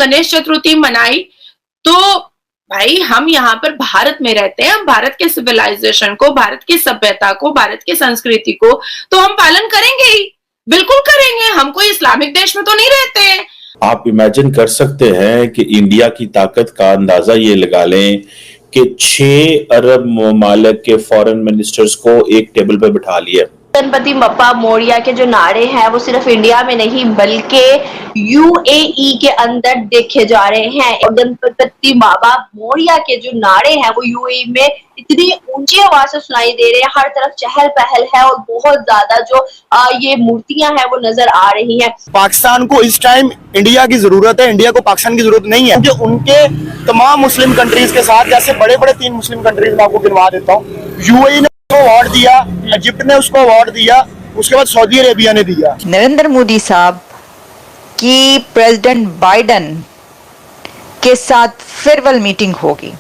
गणेश चतुर्थी मनाई, तो भाई हम यहाँ पर भारत में रहते हैं, हम भारत के सिविलाइजेशन को, भारत की सभ्यता को, भारत की संस्कृति को तो हम पालन करेंगे ही, बिल्कुल करेंगे। हम कोई इस्लामिक देश में तो नहीं रहते हैं। आप इमेजिन कर सकते हैं कि इंडिया की ताकत का अंदाजा ये लगा लें कि 6 अरब ममालिक के फॉरेन मिनिस्टर्स को एक टेबल पर बिठा लिया। गणपति बप्पा मोरिया के जो नारे हैं वो सिर्फ इंडिया में नहीं बल्कि यूएई के अंदर देखे जा रहे हैं। गणपति बाबा मोरिया के जो नारे हैं वो यूएई में इतनी ऊंची आवाज से सुनाई दे रहे हैं, हर तरफ चहल पहल है और बहुत ज्यादा जो ये मूर्तियां हैं वो नजर आ रही हैं। पाकिस्तान को इस टाइम इंडिया की जरूरत है, इंडिया को पाकिस्तान की जरूरत नहीं है। क्योंकि उनके तमाम मुस्लिम कंट्रीज के साथ, जैसे बड़े बड़े 3 मुस्लिम कंट्रीज मैं आपको गिनवा देता हूँ, यूएई ने अवार्ड दिया, इजिप्ट ने उसको अवार्ड दिया, उसके बाद सऊदी अरेबिया ने दिया। नरेंद्र मोदी साहब की प्रेसिडेंट बाइडेन के साथ फेयरवेल मीटिंग होगी,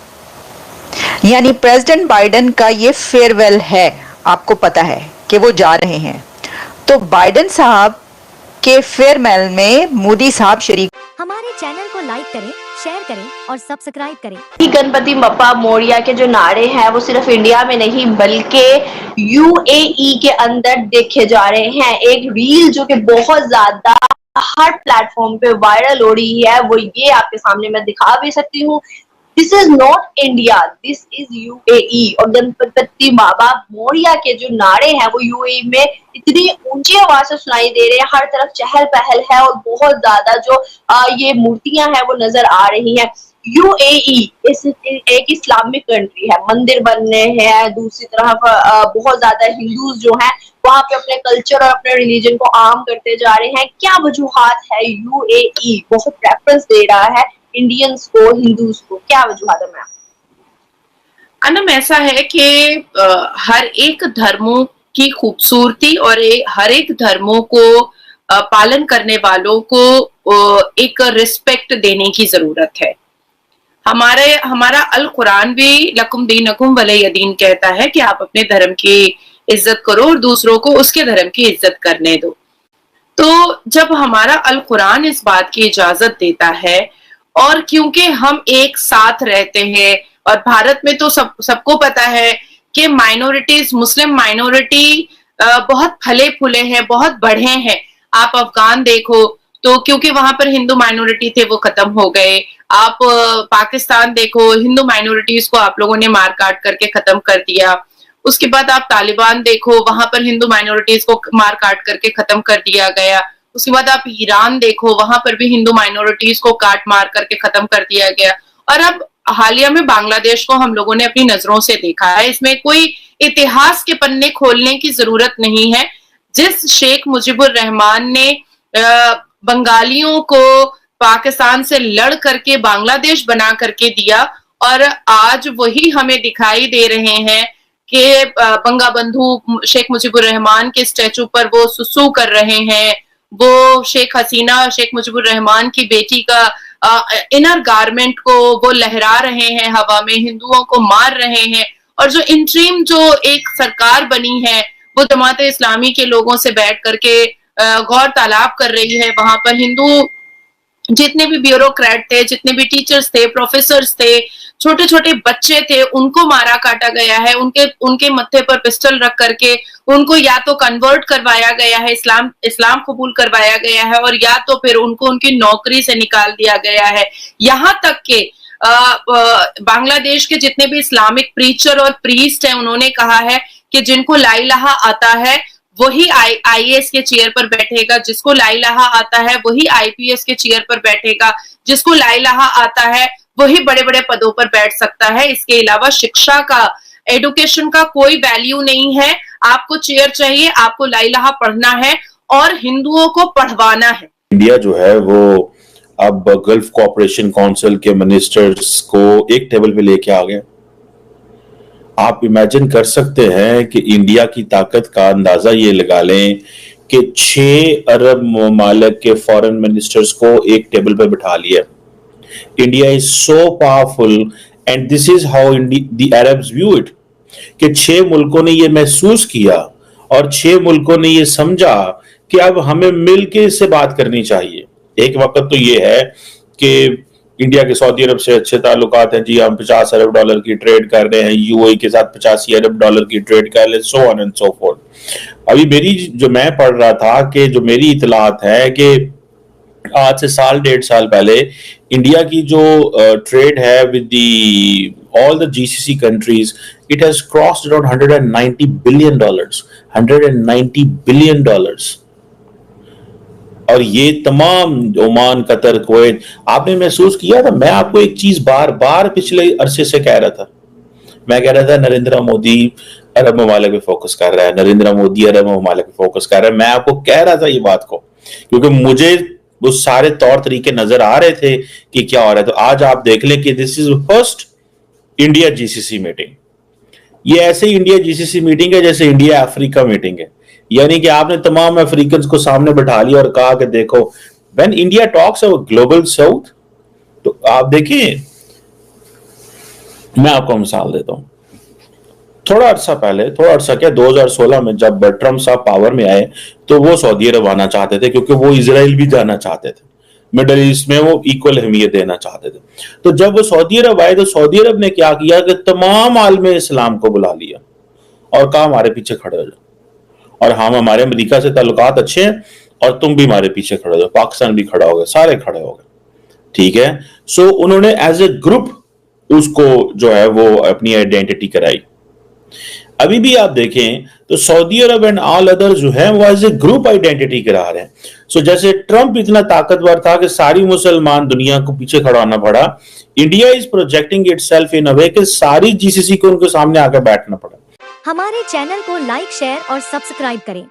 यानी प्रेसिडेंट बाइडेन का ये फेयरवेल है। आपको पता है कि वो जा रहे हैं, तो बाइडेन साहब के फेयरवेल में मोदी साहब शरीक। हमारे चैनल को लाइक करें, शेयर करें और सब्सक्राइब करें। गणपति बप्पा मोरिया के जो नारे हैं वो सिर्फ इंडिया में नहीं बल्कि यूएई के अंदर देखे जा रहे हैं। एक रील जो कि बहुत ज्यादा हर प्लेटफॉर्म पे वायरल हो रही है वो ये आपके सामने मैं दिखा भी सकती हूँ। This is not India, this is UAE. और गणपति बाबा मोरिया के जो नारे हैं वो यूएई में इतनी ऊंची आवाज से सुनाई दे रहे हैं, हर तरफ चहल पहल है और बहुत ज्यादा जो ये मूर्तियां हैं वो नजर आ रही हैं। यूएई एक इस्लामिक कंट्री है, मंदिर बन रहे हैं, दूसरी तरफ बहुत ज्यादा हिंदूज जो हैं वहां पे अपने कल्चर और अपने रिलीजन को आम करते जा रहे हैं। क्या वजूहात है? यूएई बहुत प्रेफरेंस दे रहा है इंडियंस को, हिंदूज को, क्या वजूहात है? अनम ऐसा है कि हर एक धर्मों की खूबसूरती और हर एक धर्मों को पालन करने वालों को एक रिस्पेक्ट देने की जरूरत है। हमारा अल कुरान भी लकुम दीनकुम वलिय दीन कहता है कि आप अपने धर्म की इज्जत करो और दूसरों को उसके धर्म की इज्जत करने दो। तो जब हमारा अल कुरान इस बात की इजाजत देता है, और क्योंकि हम एक साथ रहते हैं और भारत में तो सबको पता है कि माइनॉरिटीज, मुस्लिम माइनॉरिटी बहुत फले फूले हैं, बहुत बढ़े हैं। आप अफगान देखो तो क्योंकि वहां पर हिंदू माइनॉरिटी थे वो खत्म हो गए। आप पाकिस्तान देखो, हिंदू माइनॉरिटीज को आप लोगों ने मार काट करके खत्म कर दिया। उसके बाद आप तालिबान देखो, वहां पर हिंदू माइनॉरिटीज को मार काट करके खत्म कर दिया गया। उसके बाद आप ईरान देखो, वहां पर भी हिंदू माइनॉरिटीज को काट मार करके खत्म कर दिया गया। और अब हालिया में बांग्लादेश को हम लोगों ने अपनी नजरों से देखा है। इसमें कोई इतिहास के पन्ने खोलने की जरूरत नहीं है। जिस शेख मुजीबुर रहमान ने बंगालियों को पाकिस्तान से लड़ करके बांग्लादेश बना करके दिया, और आज वही हमें दिखाई दे रहे हैं कि बंगा बंधु शेख मुजीबुर रहमान के स्टैचू पर वो सुसु कर रहे हैं। वो शेख हसीना और शेख मुजीबुर रहमान की बेटी का इनर गारमेंट को वो लहरा रहे हैं हवा में, हिंदुओं को मार रहे हैं। और जो इंट्रीम जो एक सरकार बनी है वो जमात इस्लामी के लोगों से बैठ करके गौर तालाब कर रही है। वहां पर हिंदू जितने भी ब्यूरोक्रेट थे, जितने भी टीचर्स थे, प्रोफेसर्स थे, छोटे छोटे बच्चे थे, उनको मारा काटा गया है। उनके मत्थे पर पिस्टल रख करके उनको या तो कन्वर्ट करवाया गया है, इस्लाम कबूल करवाया गया है, और या तो फिर उनको उनकी नौकरी से निकाल दिया गया है। यहाँ तक के बांग्लादेश के जितने भी इस्लामिक प्रीचर और प्रीस्ट हैं, उन्होंने कहा है कि जिनको ला इलाहा आता है वही आईएएस के चेयर पर बैठेगा, जिसको ला इलाहा आता है वही आईपीएस के चेयर पर बैठेगा, जिसको ला इलाहा आता है वही बड़े बड़े पदों पर बैठ सकता है। इसके अलावा शिक्षा का, एडुकेशन का कोई वैल्यू नहीं है। आपको चेयर चाहिए, आपको ला इलाहा पढ़ना है और हिंदुओं को पढ़वाना है। इंडिया जो है वो अब गल्फ कोऑपरेशन काउंसिल के मिनिस्टर्स को एक टेबल पे लेके आ गए। आप इमेजिन कर सकते हैं कि इंडिया की ताकत का अंदाजा ये लगा लें कि 6 अरब ममालिक के फॉरेन मिनिस्टर्स को एक टेबल पर बिठा लिया। India is so powerful and this is how the Arabs view it, कि 6 मुल्कों ने ये महसूस किया और 6 मुल्कों ने ये समझा कि अब हमें मिलके इससे बात करनी चाहिए। एक वक्त तो ये है कि इंडिया के सऊदी अरब से अच्छे ताल्लुकात हैं जी, हम 50 अरब डॉलर की ट्रेड कर रहे हैं, यूएई के साथ 85 अरब डॉलर की ट्रेड कर रहे हैं, so on and so fourth. अभी मेरी जो मैं पढ़ रहा था कि जो मेरी इतलात है कि आज से साल 1.5 साल पहले इंडिया की जो ट्रेड है with the all the GCC countries, it has crossed around $190 billion, $190 billion। और ये तमाम ओमान, कतर, कुवैत, आपने महसूस किया था? मैं आपको एक चीज बार बार पिछले अरसे से कह रहा था, मैं कह रहा था नरेंद्र मोदी अरब ममालिक पे फोकस कर रहा है, नरेंद्र मोदी अरब ममालिक पे फोकस कर रहा है। मैं आपको कह रहा था ये बात को, क्योंकि मुझे वो सारे तौर तरीके नजर आ रहे थे कि क्या हो रहा है। तो आज आप देख लें कि this is first India GCC meeting. ये ऐसे ही इंडिया जीसीसी मीटिंग है जैसे इंडिया अफ्रीका मीटिंग है, यानी कि आपने तमाम अफ्रीकन को सामने बैठा लिया और कहा कि देखो when India talks about global south, तो आप देखिए, मैं आपको मिसाल देता हूं। थोड़ा अरसा क्या 2016 में जब ट्रंप साहब पावर में आए तो वो सऊदी अरब आना चाहते थे, क्योंकि वो इजराइल भी जाना चाहते थे, मिडल ईस्ट में वो इक्वल अहमियत देना चाहते थे। तो जब वो सऊदी अरब आए तो सऊदी अरब ने क्या किया कि तमाम आलम इस्लाम को बुला लिया और कहा हमारे पीछे खड़े हो जाओ, और हम हमारे अमेरिका से ताल्लुकात अच्छे हैं और तुम भी हमारे पीछे खड़े हो जाओ, पाकिस्तान भी खड़ा हो गया, सारे खड़े हो गए, ठीक है। सो उन्होंने एज ए ग्रुप उसको जो है वो अपनी आइडेंटिटी कराई। अभी भी आप देखें तो Saudi Arab and all other जो है वो एज ए ग्रुप आइडेंटिटी करा रहे हैं। सो जैसे ट्रंप इतना ताकतवर था कि सारी मुसलमान दुनिया को पीछे खड़ाना पड़ा, India is projecting itself in a way कि सारी जीसीसी को उनके सामने आकर बैठना पड़ा। हमारे चैनल को लाइक, शेयर और सब्सक्राइब करें